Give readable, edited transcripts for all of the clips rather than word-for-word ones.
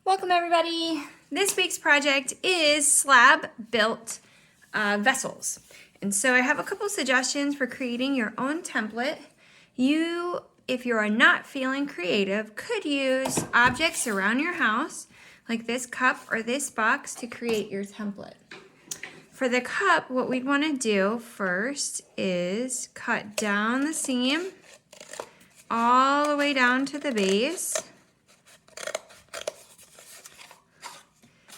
Welcome everybody. This week's project is slab built vessels. And so I have a couple suggestions for creating your own template. You, if you are not feeling creative, could use objects around your house like this cup or this box to create your template. For the cup, what we'd want to do first is cut down the seam all the way down to the base.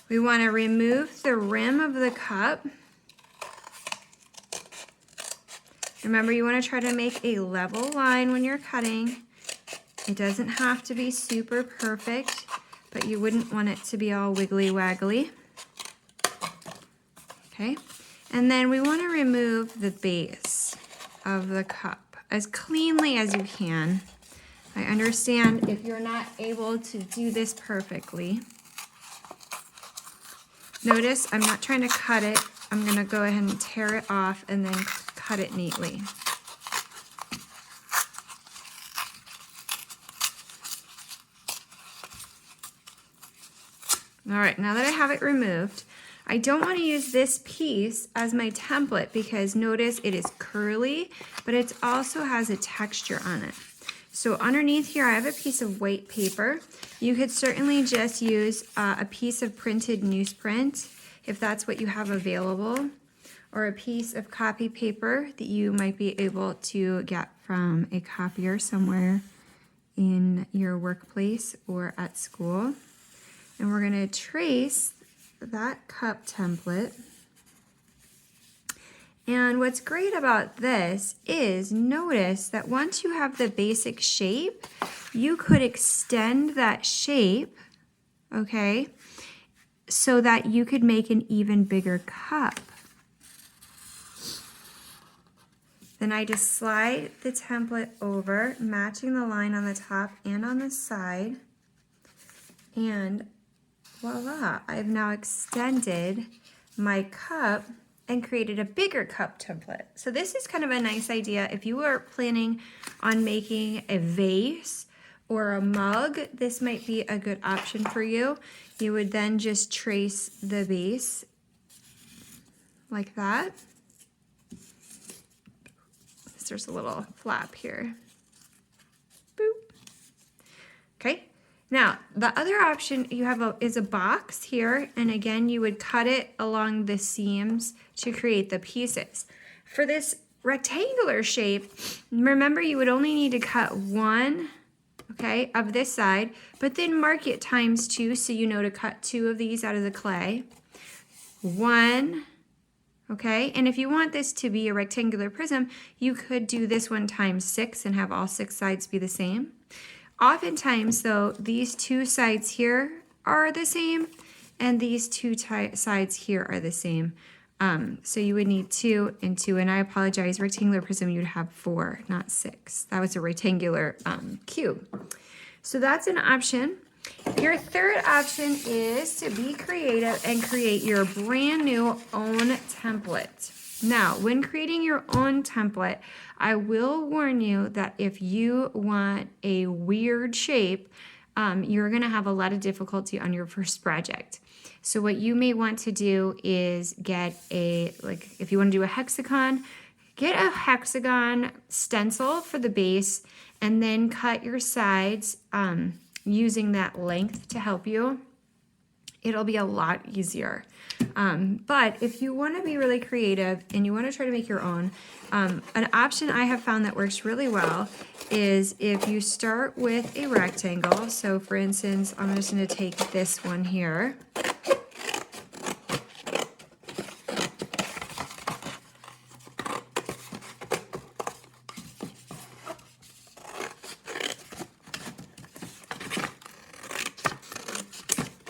We want to remove the rim of the cup. Remember, you want to try to make a level line when you're cutting. It doesn't have to be super perfect, but you wouldn't want it to be all wiggly waggly. Okay, and then we want to remove the base of the cup as cleanly as you can. I understand if you're not able to do this perfectly. Notice I'm not trying to cut it. I'm going to go ahead and tear it off and then cut it neatly. All right, now that I have it removed, I don't want to use this piece as my template because notice it is curly, but it also has a texture on it. So underneath here, I have a piece of white paper. You could certainly just use a piece of printed newsprint if that's what you have available, or a piece of copy paper that you might be able to get from a copier somewhere in your workplace or at school. And we're going to trace that cup template. And what's great about this is notice that once you have the basic shape, you could extend that shape, okay, so that you could make an even bigger cup. Then I just slide the template over, matching the line on the top and on the side. And voila, I've now extended my cup and created a bigger cup template. So this is kind of a nice idea if you are planning on making a vase or a mug. This might be a good option for you. You would then just trace the base like that. There's a little flap here. Boop. Okay. Now, the other option you have is a box here, and again, you would cut it along the seams to create the pieces. For this rectangular shape, remember you would only need to cut one, okay, of this side, but then mark it times 2 so you know to cut 2 of these out of the clay. 1, okay, and if you want this to be a rectangular prism, you could do this one times 6 and have all 6 sides be the same. Oftentimes, though, these 2 sides here are the same, and these 2 sides here are the same. So you would need 2 and 2, and I apologize, rectangular prism, you'd have 4, not 6. That was a rectangular cube. So that's an option. Your third option is to be creative and create your brand new own template. Now, when creating your own template, I will warn you that if you want a weird shape, you're going to have a lot of difficulty on your first project. So what you may want to do is get if you want to do a hexagon, get a hexagon stencil for the base and then cut your sides using that length to help you. It'll be a lot easier. But if you want to be really creative and you want to try to make your own, an option I have found that works really well is if you start with a rectangle. So for instance, I'm just going to take this one here.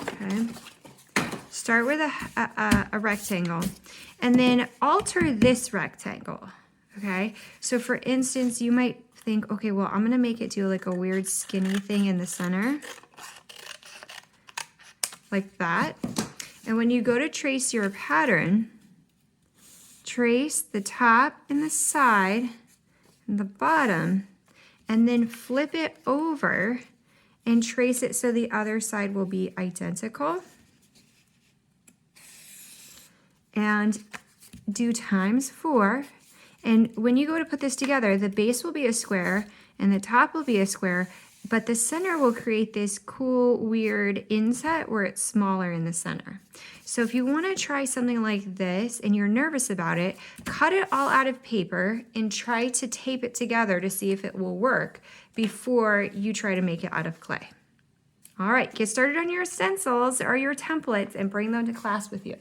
Okay. Start with a rectangle and then alter this rectangle, okay? So for instance, you might think, okay, well, I'm gonna make it do like a weird skinny thing in the center, like that. And when you go to trace your pattern, trace the top and the side and the bottom, and then flip it over and trace it so the other side will be identical. And do ×4. And when you go to put this together, the base will be a square and the top will be a square, but the center will create this cool, weird inset where it's smaller in the center. So if you want to try something like this and you're nervous about it, cut it all out of paper and try to tape it together to see if it will work before you try to make it out of clay. All right, get started on your stencils or your templates and bring them to class with you.